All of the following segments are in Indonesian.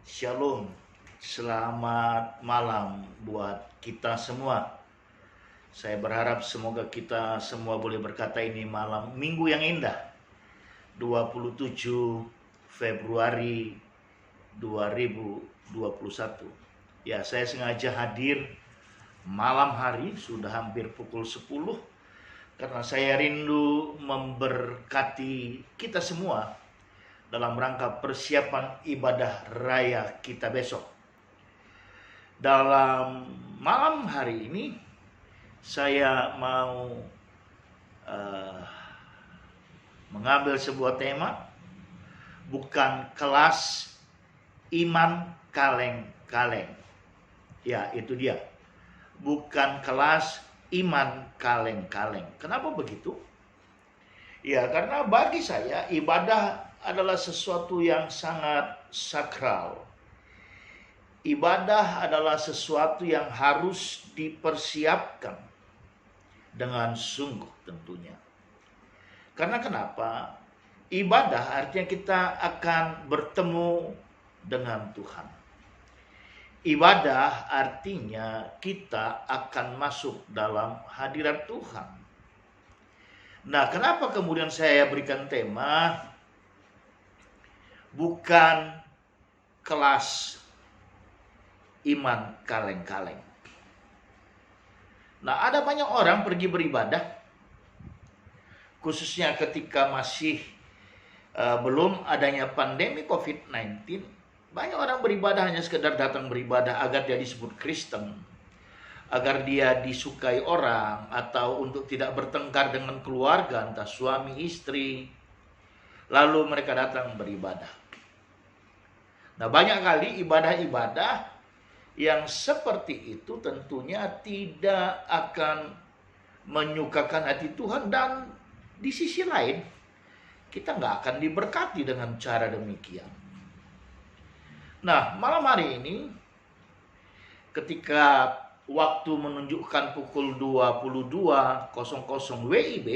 Shalom, selamat malam buat kita semua. Saya berharap semoga kita semua boleh berkata ini malam minggu yang indah, 27 Februari 2021. Ya, saya sengaja hadir malam hari, sudah hampir pukul 10, karena saya rindu memberkati kita semua dalam rangka persiapan ibadah raya kita besok. Dalam malam hari ini saya mau mengambil sebuah tema, bukan kelas iman kaleng-kaleng. Ya, itu dia. Bukan kelas iman kaleng-kaleng. Kenapa begitu? Ya, karena bagi saya ibadah adalah sesuatu yang sangat sakral. Ibadah adalah sesuatu yang harus dipersiapkan dengan sungguh tentunya. Karena kenapa? Ibadah artinya kita akan bertemu dengan Tuhan. Ibadah artinya kita akan masuk dalam hadirat Tuhan. Nah, kenapa kemudian saya berikan tema bukan kelas iman kaleng-kaleng? Nah, ada banyak orang pergi beribadah, khususnya ketika masih belum adanya pandemi COVID-19. Banyak orang beribadah hanya sekedar datang beribadah agar dia disebut Kristen, agar dia disukai orang, atau untuk tidak bertengkar dengan keluarga, entah suami istri. Lalu mereka datang beribadah. Nah, banyak kali ibadah-ibadah yang seperti itu tentunya tidak akan menyukakan hati Tuhan, dan di sisi lain kita nggak akan diberkati dengan cara demikian. Nah, malam hari ini ketika waktu menunjukkan pukul 22.00 WIB,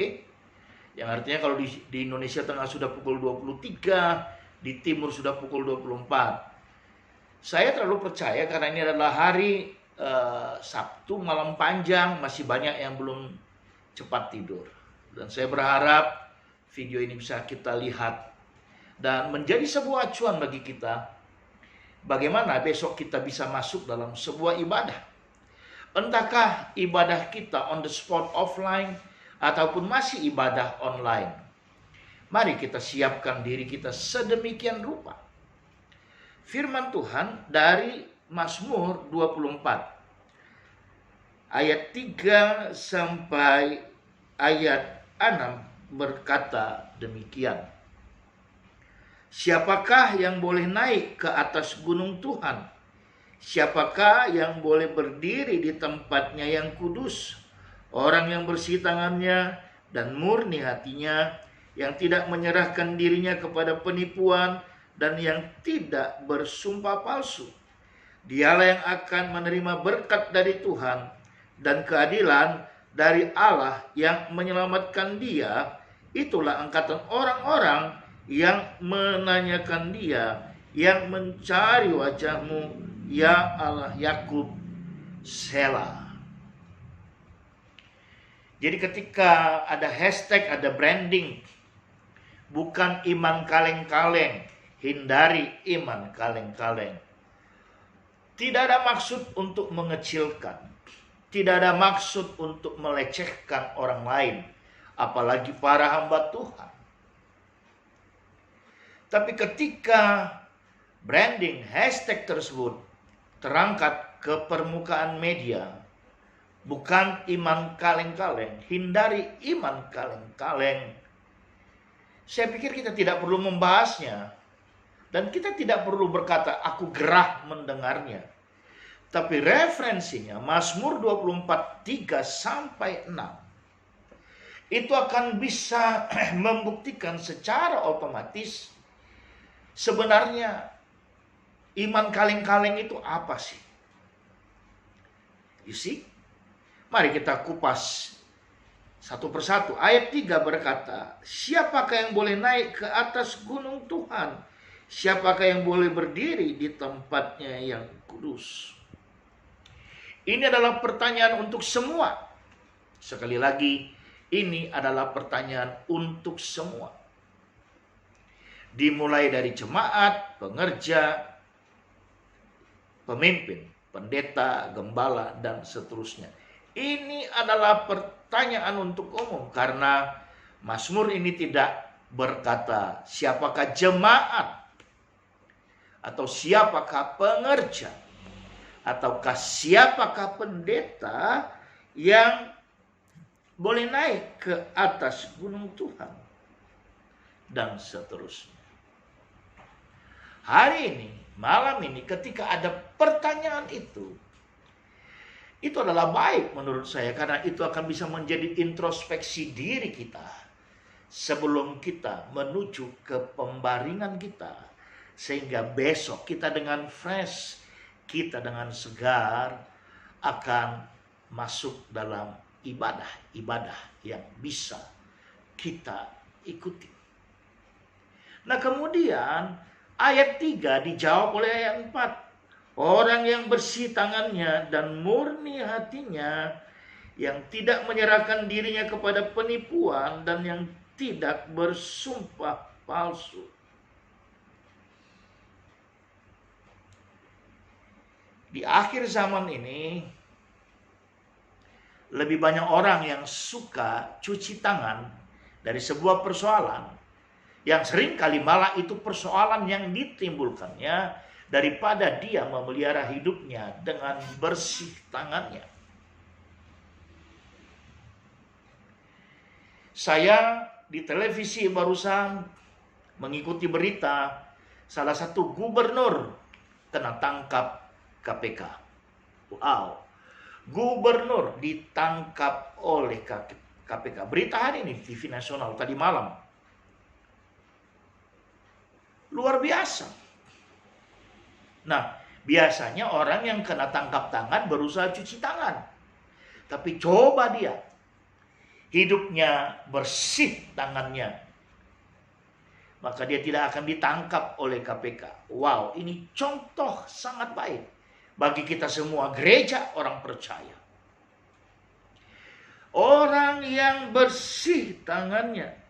yang artinya kalau di Indonesia Tengah sudah pukul 23, di Timur sudah pukul 24. Saya terlalu percaya karena ini adalah hari Sabtu, malam panjang, masih banyak yang belum cepat tidur. Dan saya berharap video ini bisa kita lihat dan menjadi sebuah acuan bagi kita, bagaimana besok kita bisa masuk dalam sebuah ibadah. Entahkah ibadah kita on the spot offline ataupun masih ibadah online. Mari kita siapkan diri kita sedemikian rupa. Firman Tuhan dari Mazmur 24 ayat 3 sampai ayat 6 berkata demikian. Siapakah yang boleh naik ke atas gunung Tuhan? Siapakah yang boleh berdiri di tempatnya yang kudus? Orang yang bersih tangannya dan murni hatinya, yang tidak menyerahkan dirinya kepada penipuan dan yang tidak bersumpah palsu. Dialah yang akan menerima berkat dari Tuhan dan keadilan dari Allah yang menyelamatkan dia. Itulah angkatan orang-orang yang menanyakan dia, yang mencari wajah-Mu, ya Allah Yakub, Selah. Jadi ketika ada hashtag, ada branding, bukan iman kaleng-kaleng, hindari iman kaleng-kaleng. Tidak ada maksud untuk mengecilkan, tidak ada maksud untuk melecehkan orang lain, apalagi para hamba Tuhan. Tapi ketika branding hashtag tersebut terangkat ke permukaan media, bukan iman kaleng-kaleng, hindari iman kaleng-kaleng, saya pikir kita tidak perlu membahasnya. Dan kita tidak perlu berkata, aku gerah mendengarnya. Tapi referensinya, Mazmur 24, 3 sampai 6. Itu akan bisa membuktikan secara otomatis sebenarnya iman kaleng-kaleng itu apa sih? You see? Mari kita kupas satu persatu. Ayat 3 berkata, siapakah yang boleh naik ke atas gunung Tuhan? Siapakah yang boleh berdiri di tempatnya yang kudus? Ini adalah pertanyaan untuk semua. Sekali lagi, ini adalah pertanyaan untuk semua. Dimulai dari jemaat, pengerja, pemimpin, pendeta, gembala, dan seterusnya. Ini adalah pertanyaan untuk umum, karena Mazmur ini tidak berkata siapakah jemaat, atau siapakah pengerja, ataukah siapakah pendeta yang boleh naik ke atas gunung Tuhan, dan seterusnya. Hari ini, malam ini, ketika ada pertanyaan itu adalah baik menurut saya, karena itu akan bisa menjadi introspeksi diri kita sebelum kita menuju ke pembaringan kita, sehingga besok kita dengan fresh, kita dengan segar akan masuk dalam ibadah yang bisa kita ikuti. Nah, kemudian ayat 3 dijawab oleh ayat 4. Orang yang bersih tangannya dan murni hatinya, yang tidak menyerahkan dirinya kepada penipuan dan yang tidak bersumpah palsu. Di akhir zaman ini, lebih banyak orang yang suka cuci tangan dari sebuah persoalan, yang seringkali malah itu persoalan yang ditimbulkannya daripada dia memelihara hidupnya dengan bersih tangannya. Saya di televisi barusan mengikuti berita salah satu gubernur kena tangkap KPK. Wow, gubernur ditangkap oleh KPK. Berita hari ini TV nasional tadi malam. Luar biasa. Nah, biasanya orang yang kena tangkap tangan berusaha cuci tangan. Tapi coba dia, hidupnya bersih tangannya, maka dia tidak akan ditangkap oleh KPK. Wow, ini contoh sangat baik bagi kita semua, gereja orang percaya. Orang yang bersih tangannya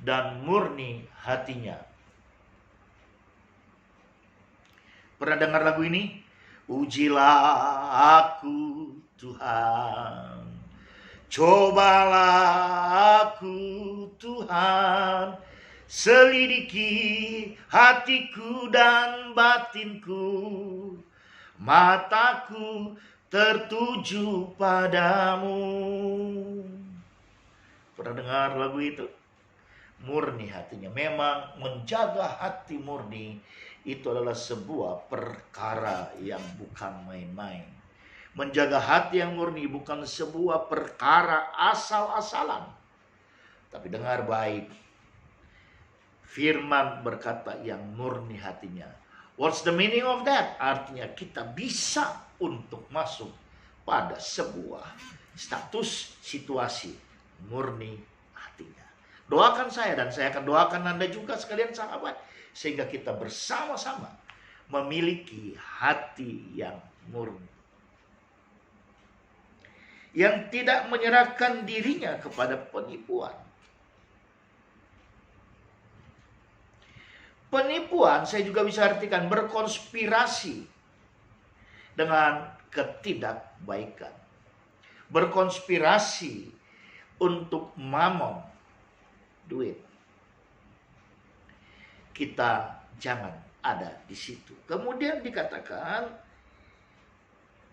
dan murni hatinya. Pernah dengar lagu ini? Ujilah aku Tuhan, cobalah aku Tuhan, selidiki hatiku dan batinku, mataku tertuju padamu. Pernah dengar lagu itu? Murni hatinya. Memang menjaga hati murni itu adalah sebuah perkara yang bukan main-main. Menjaga hati yang murni bukan sebuah perkara asal-asalan. Tapi dengar baik, firman berkata yang murni hatinya. What's the meaning of that? Artinya kita bisa untuk masuk pada sebuah status situasi murni hatinya. Doakan saya, dan saya akan doakan Anda juga sekalian sahabat, sehingga kita bersama-sama memiliki hati yang murni, yang tidak menyerahkan dirinya kepada penipuan. Penipuan saya juga bisa artikan berkonspirasi dengan ketidakbaikan, berkonspirasi untuk mamon, duit. Kita jangan ada di situ. Kemudian dikatakan,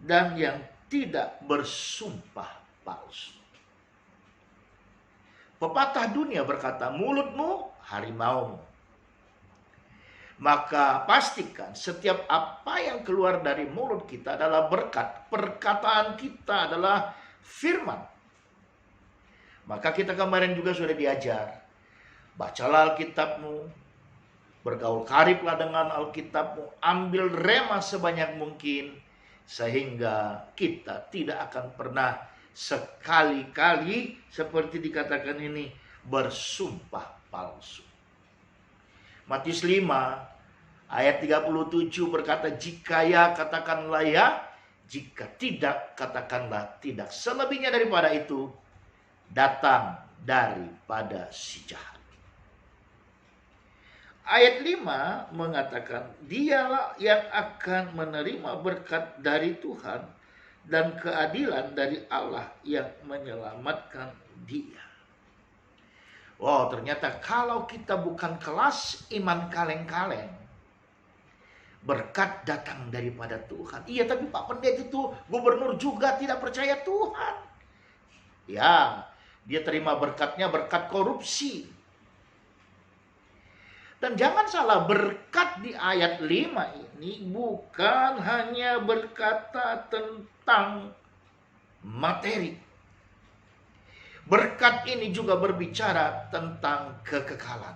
dan yang tidak bersumpah palsu. Pepatah dunia berkata, mulutmu harimaumu. Maka pastikan setiap apa yang keluar dari mulut kita adalah berkat. Perkataan kita adalah firman. Maka kita kemarin juga sudah diajar, bacalah Alkitabmu, bergaul kariblah dengan Alkitabmu, ambil rema sebanyak mungkin, sehingga kita tidak akan pernah sekali-kali seperti dikatakan ini bersumpah palsu. Matius 5 ayat 37 berkata, jika ya katakanlah ya, jika tidak katakanlah tidak. Selebihnya daripada itu datang daripada si jahat. Ayat 5 mengatakan, dialah yang akan menerima berkat dari Tuhan dan keadilan dari Allah yang menyelamatkan dia. Wow, ternyata kalau kita bukan kelas iman kaleng-kaleng, berkat datang daripada Tuhan. Iya, tapi Pak Pendeta itu gubernur juga tidak percaya Tuhan. Ya, dia terima berkatnya berkat korupsi. Dan jangan salah, berkat di ayat 5 ini bukan hanya berkata tentang materi. Berkat ini juga berbicara tentang kekekalan.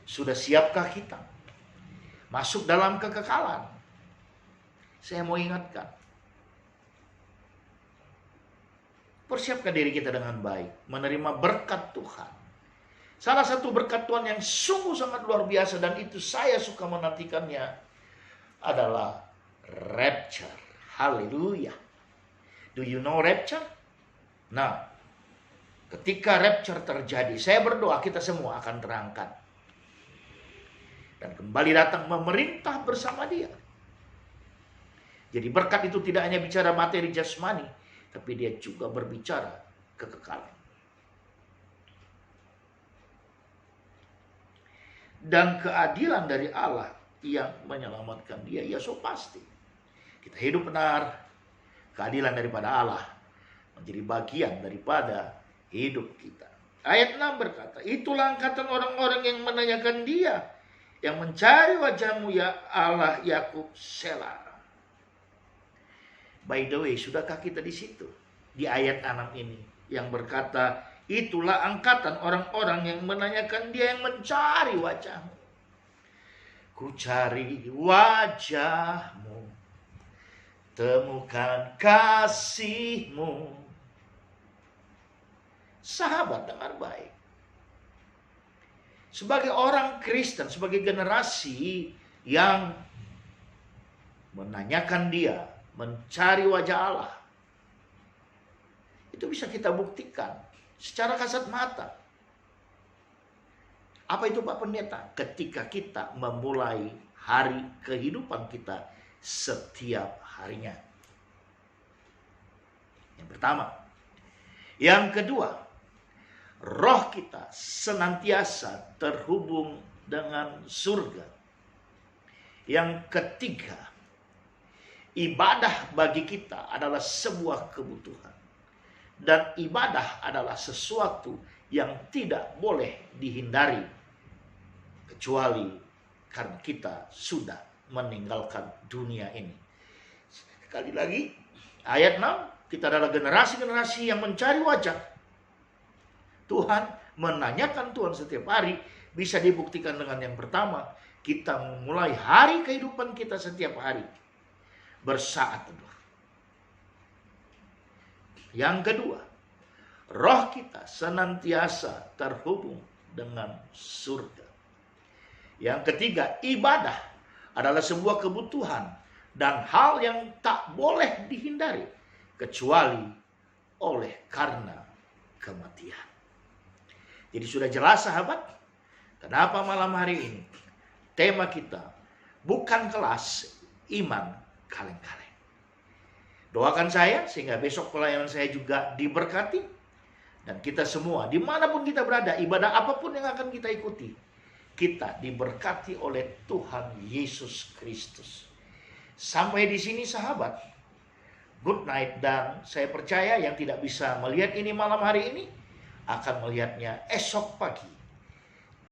Sudah siapkah kita masuk dalam kekekalan? Saya mau ingatkan, persiapkan diri kita dengan baik menerima berkat Tuhan. Salah satu berkat Tuhan yang sungguh sangat luar biasa, dan itu saya suka menantikannya, adalah rapture. Haleluya. Do you know rapture? Nah, ketika rapture terjadi, saya berdoa kita semua akan terangkat dan kembali datang memerintah bersama dia. Jadi berkat itu tidak hanya bicara materi jasmani, tapi dia juga berbicara kekekalan. Dan keadilan dari Allah yang menyelamatkan dia, ya so pasti. Kita hidup benar, keadilan daripada Allah menjadi bagian daripada hidup kita. Ayat 6 berkata, itulah angkatan orang-orang yang menanyakan dia, yang mencari wajahmu ya Allah Yakub, Selah. By the way, sudahkah kita di situ? Di ayat 6 ini yang berkata, itulah angkatan orang-orang yang menanyakan dia, yang mencari wajahmu. Ku cari wajahmu, temukan kasihmu. Sahabat, dengar baik. Sebagai orang Kristen, sebagai generasi yang menanyakan dia, mencari wajah Allah, itu bisa kita buktikan secara kasat mata. Apa itu Pak Pendeta? Ketika kita memulai hari kehidupan kita setiap harinya. Yang pertama. Yang kedua, roh kita senantiasa terhubung dengan surga. Yang ketiga, ibadah bagi kita adalah sebuah kebutuhan. Dan ibadah adalah sesuatu yang tidak boleh dihindari, kecuali karena kita sudah meninggalkan dunia ini. Sekali lagi, ayat 6, kita adalah generasi-generasi yang mencari wajah Tuhan, menanyakan Tuhan setiap hari. Bisa dibuktikan dengan yang pertama, kita memulai hari kehidupan kita setiap hari bersaat teduh. Yang kedua, roh kita senantiasa terhubung dengan surga. Yang ketiga, ibadah adalah sebuah kebutuhan dan hal yang tak boleh dihindari, kecuali oleh karena kematian. Jadi sudah jelas sahabat, kenapa malam hari ini tema kita bukan kelas iman kaleng-kaleng. Doakan saya sehingga besok pelayanan saya juga diberkati. Dan kita semua, dimanapun kita berada, ibadah apapun yang akan kita ikuti, kita diberkati oleh Tuhan Yesus Kristus. Sampai di sini sahabat, good night. Dan saya percaya yang tidak bisa melihat ini malam hari ini, akan melihatnya esok pagi